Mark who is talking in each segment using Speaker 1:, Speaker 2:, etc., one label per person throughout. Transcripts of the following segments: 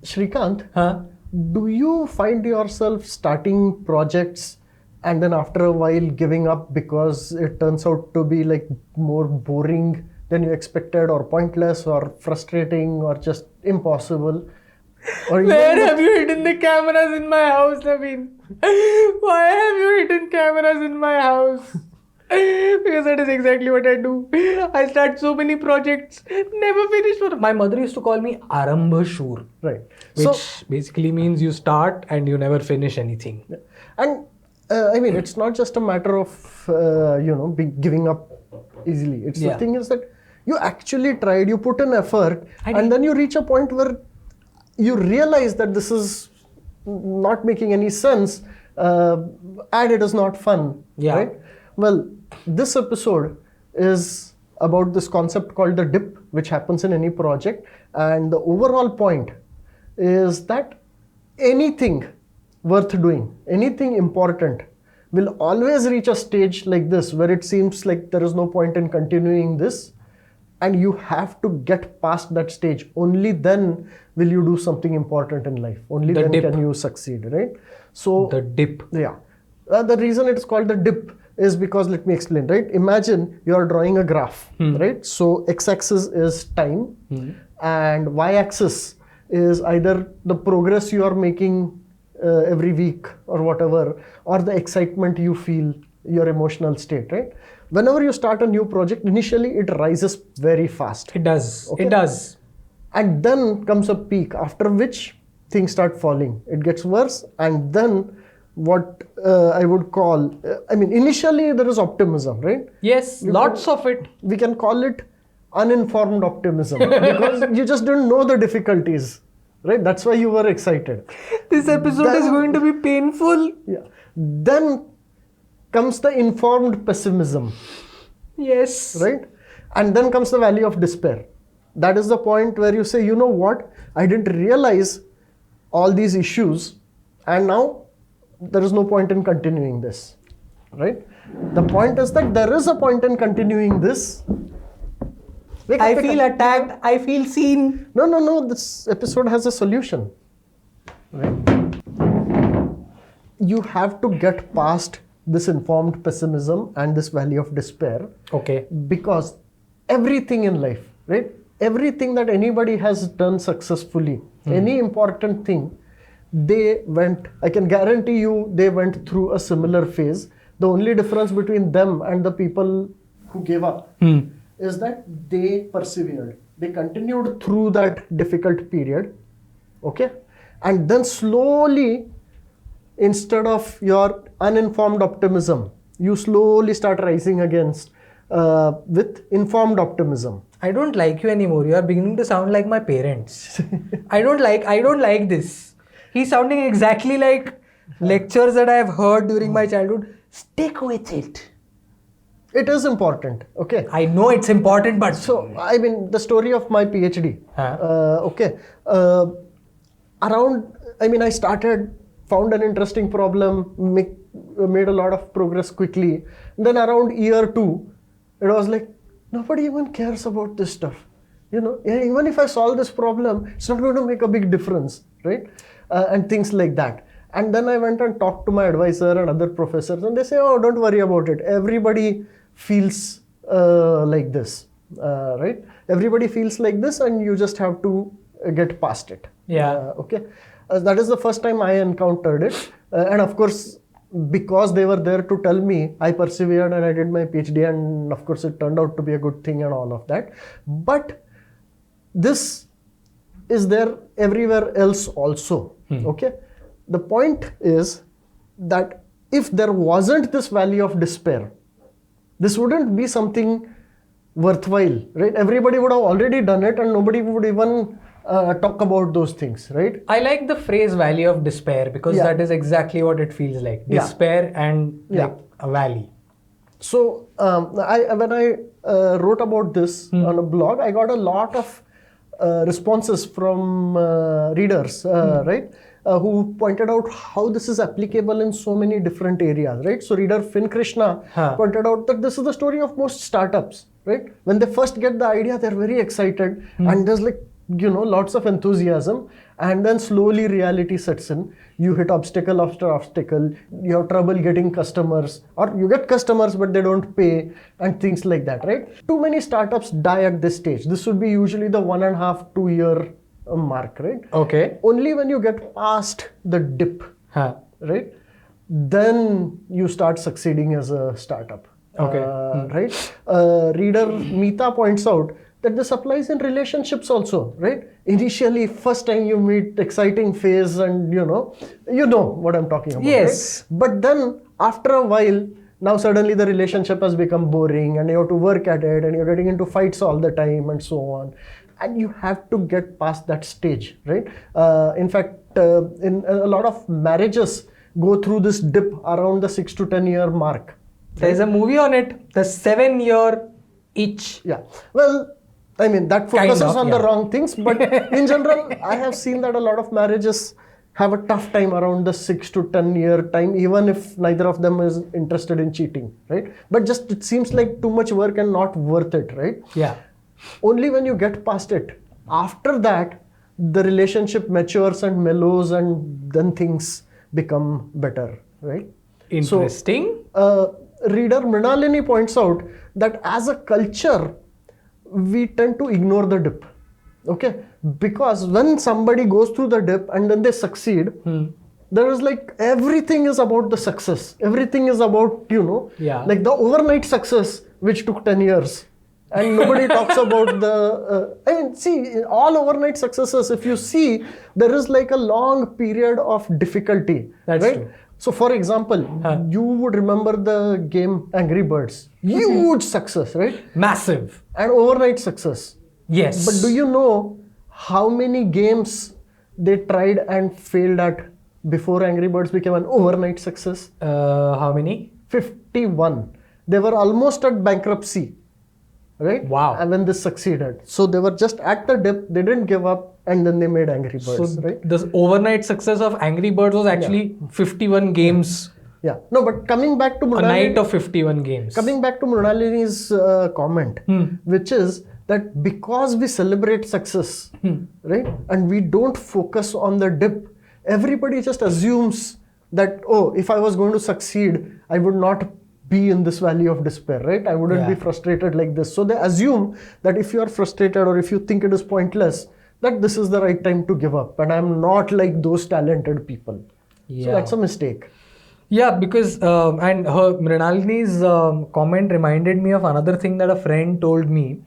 Speaker 1: Shrikant,
Speaker 2: Huh?
Speaker 1: do you find yourself starting projects and then after a while giving up because it turns out to be like more boring than you expected, or pointless, or frustrating, or just impossible? Or
Speaker 2: Where
Speaker 1: even
Speaker 2: have you hidden the cameras in my house, Naveen? Why have you hidden cameras in my house? Because that is exactly what I do. I start so many projects, never finish one. My mother used to call me Arambhashur,
Speaker 1: right.
Speaker 2: which
Speaker 1: So
Speaker 2: basically means you start and you never finish anything.
Speaker 1: yeah. And I mean, it's not just a matter of giving up easily. It's the
Speaker 2: Yeah.
Speaker 1: thing is that you actually tried, you put in effort,
Speaker 2: I did.
Speaker 1: and then you reach a point where you realize that this is not making any sense, and it is not fun.
Speaker 2: Yeah.
Speaker 1: Right? Well, this episode is about this concept called the dip, which happens in any project, and the overall point is that anything worth doing, anything important, will always reach a stage like this where it seems like there is no point in continuing this, and you have to get past that stage. Only then will you do something important in life. Only
Speaker 2: The
Speaker 1: then
Speaker 2: dip.
Speaker 1: can you succeed, right? So
Speaker 2: The dip.
Speaker 1: yeah. The reason it is called the dip is because, let me explain, right? Imagine you are drawing a graph, right? So x-axis is time, and y-axis is either the progress you are making every week or whatever, or the excitement you feel, your emotional state, right? Whenever you start a new project, initially it rises very fast.
Speaker 2: It does.
Speaker 1: Okay.
Speaker 2: It does.
Speaker 1: And then comes a peak, after which things start falling. It gets worse, and then what I would call, initially there is optimism, right?
Speaker 2: Yes, lots of it.
Speaker 1: We can call it uninformed optimism because you just didn't know the difficulties, right? That's why you were excited.
Speaker 2: This episode is going to be painful.
Speaker 1: Yeah. Then comes the informed pessimism,
Speaker 2: Yes.
Speaker 1: right? And then comes the valley of despair. That is the point where you say, you know what? I didn't realize all these issues, and now there is no point in continuing this, right? The point is that there is a point in continuing this.
Speaker 2: I feel attacked. I feel seen.
Speaker 1: No. This episode has a solution, right? You have to get past this informed pessimism and this valley of despair.
Speaker 2: Okay.
Speaker 1: Because everything in life, right? Everything that anybody has done successfully, any important thing, I can guarantee you, they went through a similar phase. The only difference between them and the people who gave up is that they persevered. They continued through that difficult period, okay? And then slowly, instead of your uninformed optimism, you slowly start rising against with informed optimism.
Speaker 2: I don't like you anymore. You are beginning to sound like my parents. I don't like this. He's sounding exactly like lectures that I have heard during my childhood. Stick with it.
Speaker 1: It is important, okay?
Speaker 2: I know it's important, but
Speaker 1: So, the story of my PhD, okay. I found an interesting problem, made a lot of progress quickly. Then around year 2, it was like, nobody even cares about this stuff. Even if I solve this problem, it's not going to make a big difference, right? And things like that. And then I went and talked to my advisor and other professors, and they say, oh, don't worry about it. Everybody feels like this, right? Everybody feels like this, and you just have to get past it.
Speaker 2: Yeah.
Speaker 1: Okay. That is the first time I encountered it. And of course, because they were there to tell me, I persevered and I did my PhD, and of course it turned out to be a good thing and all of that. But this is there everywhere else also, okay? The point is that if there wasn't this valley of despair, this wouldn't be something worthwhile, right? Everybody would have already done it, and nobody would even talk about those things, right?
Speaker 2: I like the phrase valley of despair because that is exactly what it feels like. Despair and like a valley.
Speaker 1: So when I wrote about this on a blog, I got a lot of responses from readers, right? Who pointed out how this is applicable in so many different areas, right? So reader Finn Krishna pointed out that this is the story of most startups, right? When they first get the idea, they're very excited, and there's like lots of enthusiasm, and then slowly reality sets in. You hit obstacle after obstacle, you have trouble getting customers, or you get customers but they don't pay, and things like that, right? Too many startups die at this stage. This would be usually the 1.5 2 year mark, right?
Speaker 2: Okay.
Speaker 1: Only when you get past the dip, right, then you start succeeding as a startup.
Speaker 2: Okay.
Speaker 1: Right? Reader Meeta points out that this applies in relationships also, right? Initially, first time you meet, exciting phase, and you know what I'm talking about.
Speaker 2: Yes.
Speaker 1: Right? But then after a while, now suddenly the relationship has become boring, and you have to work at it, and you're getting into fights all the time, and so on. And you have to get past that stage, right? In fact, in a lot of marriages go through this dip around the 6 to 10 year mark.
Speaker 2: There's a movie on it, the 7 year itch.
Speaker 1: Yeah. Well, I mean, that focuses on the wrong things, but in general, I have seen that a lot of marriages have a tough time around the 6 to 10 year time, even if neither of them is interested in cheating, right? But just it seems like too much work and not worth it, right?
Speaker 2: Yeah.
Speaker 1: Only when you get past it, after that, the relationship matures and mellows, and then things become better, right?
Speaker 2: Interesting.
Speaker 1: So, reader Mrinalini points out that as a culture, we tend to ignore the dip, okay? Because when somebody goes through the dip and then they succeed, there is like everything is about the success. Everything is about, like the overnight success, which took 10 years. And nobody talks about the, see, all overnight successes, if you see, there is like a long period of difficulty.
Speaker 2: That's
Speaker 1: right?
Speaker 2: true.
Speaker 1: So for example, you would remember the game Angry Birds. Huge success, right?
Speaker 2: Massive.
Speaker 1: And overnight success.
Speaker 2: Yes.
Speaker 1: But do you know how many games they tried and failed at before Angry Birds became an overnight success?
Speaker 2: How many?
Speaker 1: 51. They were almost at bankruptcy. Right?
Speaker 2: Wow.
Speaker 1: And when this succeeded. So they were just at the dip, they didn't give up, and then they made Angry Birds, right?
Speaker 2: The overnight success of Angry Birds was actually 51 games.
Speaker 1: Yeah. No, but coming back to
Speaker 2: A night of 51 games.
Speaker 1: Coming back to Mrinalini's comment, which is that because we celebrate success, right, and we don't focus on the dip, everybody just assumes that, oh, if I was going to succeed, I would not be in this valley of despair, right? I wouldn't be frustrated like this. So they assume that if you are frustrated or if you think it is pointless, that this is the right time to give up. And I'm not like those talented people. Yeah. So that's a mistake.
Speaker 2: Yeah, because and Mrinalini's comment reminded me of another thing that a friend told me.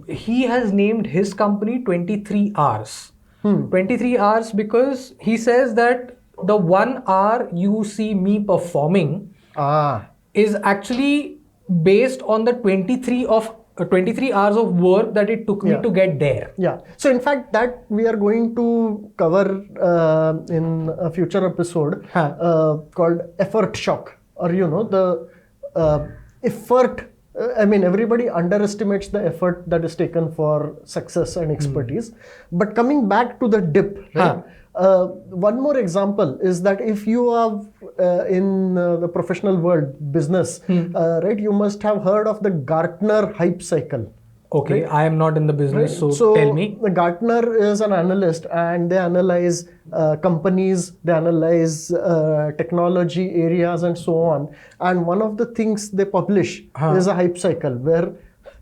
Speaker 2: He has named his company 23 hours. 23 hours because he says that the 1 hour you see me performing is actually based on the 23 hours of work that it took me to get there.
Speaker 1: Yeah. So in fact, that we are going to cover in a future episode called effort shock, or the effort. I mean, everybody underestimates the effort that is taken for success and expertise. But coming back to the dip, right? One more example is that if you are in the professional world, business, right, you must have heard of the Gartner hype cycle.
Speaker 2: Okay, right? I am not in the business,
Speaker 1: right?
Speaker 2: so tell me.
Speaker 1: The Gartner is an analyst, and they analyze companies, they analyze technology areas, and so on. And one of the things they publish is a hype cycle, where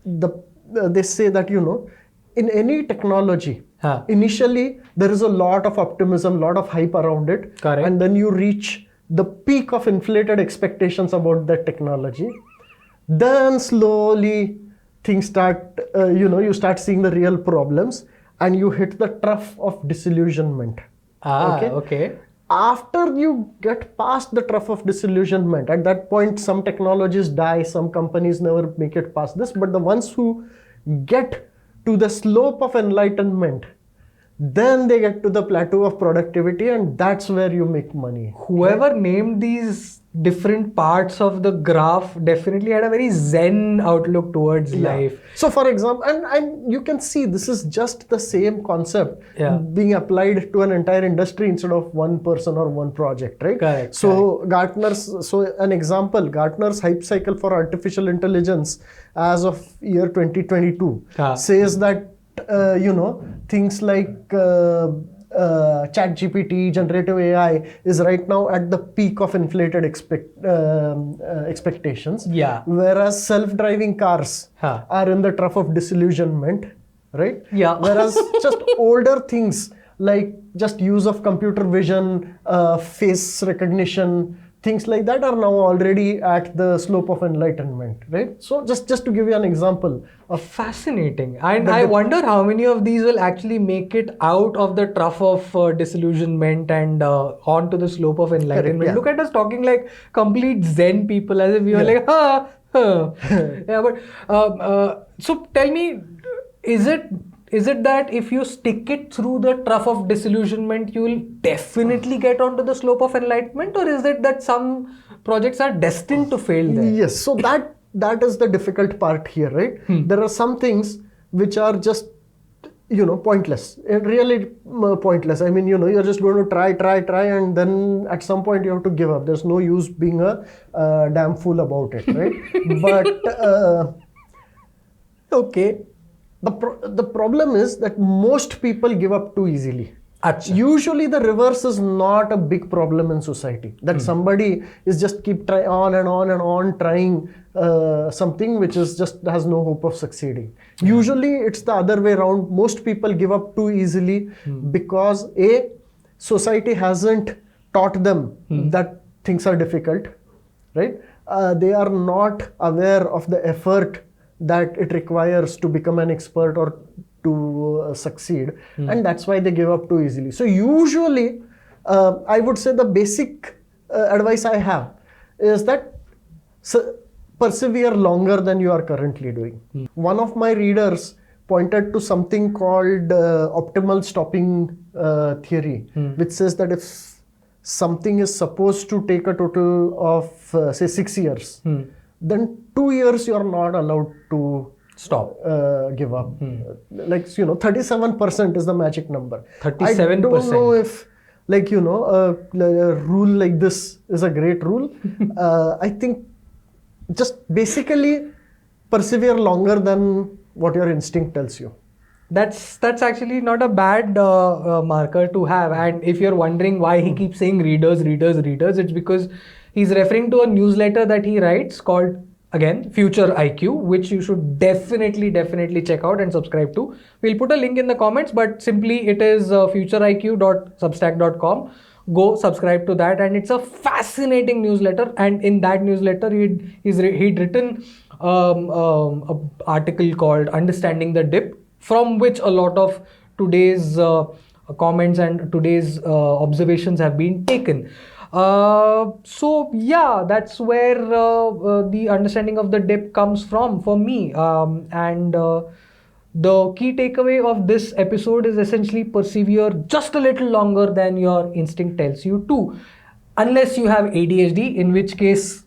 Speaker 1: they say that in any technology, initially there is a lot of optimism, lot of hype around it.
Speaker 2: Correct.
Speaker 1: And then you reach the peak of inflated expectations about that technology. Then slowly things start, you start seeing the real problems, and you hit the trough of disillusionment.
Speaker 2: Okay.
Speaker 1: After you get past the trough of disillusionment, at that point some technologies die, some companies never make it past this, but the ones who get to the slope of enlightenment, then they get to the plateau of productivity, and that's where you make money.
Speaker 2: Whoever named these different parts of the graph definitely had a very zen outlook towards life.
Speaker 1: So for example, and you can see this is just the same concept being applied to an entire industry instead of one person or one project, right?
Speaker 2: Correct.
Speaker 1: So an example, Gartner's hype cycle for artificial intelligence as of year 2022 says that things like ChatGPT, generative AI is right now at the peak of inflated expectations.
Speaker 2: Yeah.
Speaker 1: Whereas self-driving cars are in the trough of disillusionment, right?
Speaker 2: Yeah.
Speaker 1: Whereas just older things like just use of computer vision, face recognition, things like that are now already at the slope of enlightenment, right? So just to give you an example of
Speaker 2: fascinating. And I wonder how many of these will actually make it out of the trough of disillusionment and onto the slope of enlightenment.
Speaker 1: Correct, yeah.
Speaker 2: Look at us talking like complete Zen people, as if we were like, yeah. But so tell me, is it that if you stick it through the trough of disillusionment, you will definitely get onto the slope of enlightenment, or is it that some projects are destined to fail there?
Speaker 1: Yes, so that is the difficult part here, right? There are some things which are just pointless, really pointless. I mean, you're just going to try, and then at some point you have to give up. There's no use being a damn fool about it, right? But okay. The problem is that most people give up too easily.
Speaker 2: Achha.
Speaker 1: Usually the reverse is not a big problem in society. That somebody is just keep trying on and on trying something which is just has no hope of succeeding. Usually it's the other way around. Most people give up too easily because society hasn't taught them that things are difficult, right? They are not aware of the effort that it requires to become an expert or to succeed, and that's why they give up too easily. So usually I would say the basic advice I have is that persevere longer than you are currently doing. One of my readers pointed to something called optimal stopping theory, which says that if something is supposed to take a total of say 6 years, then 2 years you are not allowed to
Speaker 2: stop,
Speaker 1: give up. Like 37% is the magic number.
Speaker 2: 37%.
Speaker 1: I don't know if a rule like this is a great rule. I think just basically persevere longer than what your instinct tells you.
Speaker 2: That's actually not a bad marker to have. And if you're wondering why he keeps saying readers, it's because he's referring to a newsletter that he writes called, again, FutureIQ, which you should definitely check out and subscribe to. We'll put a link in the comments, but simply it is futureiq.substack.com. Go subscribe to that, and it's a fascinating newsletter. And in that newsletter, he'd written an article called "Understanding the Dip," from which a lot of today's comments and today's observations have been taken. So yeah, that's where the understanding of the dip comes from for me. And the key takeaway of this episode is essentially persevere just a little longer than your instinct tells you to. Unless you have ADHD, in which case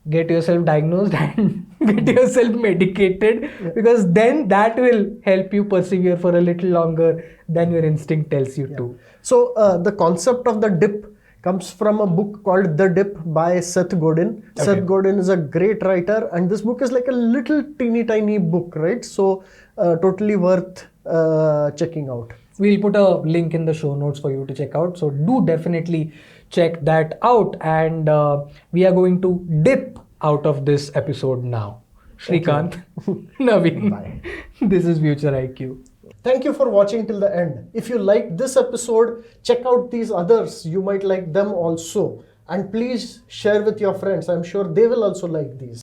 Speaker 2: get yourself diagnosed and get yourself medicated, because then that will help you persevere for a little longer than your instinct tells you to.
Speaker 1: So the concept of the dip comes from a book called The Dip by Seth Godin. Okay. Seth Godin is a great writer, and this book is like a little teeny tiny book, right? So totally worth checking out.
Speaker 2: We'll put a link in the show notes for you to check out. So do definitely check that out. And we are going to dip out of this episode now. Shrikant, okay. Naveen, bye. This is FutureIQ.
Speaker 1: Thank you for watching till the end. If you liked this episode, check out these others. You might like them also. And please share with your friends. I'm sure they will also like these.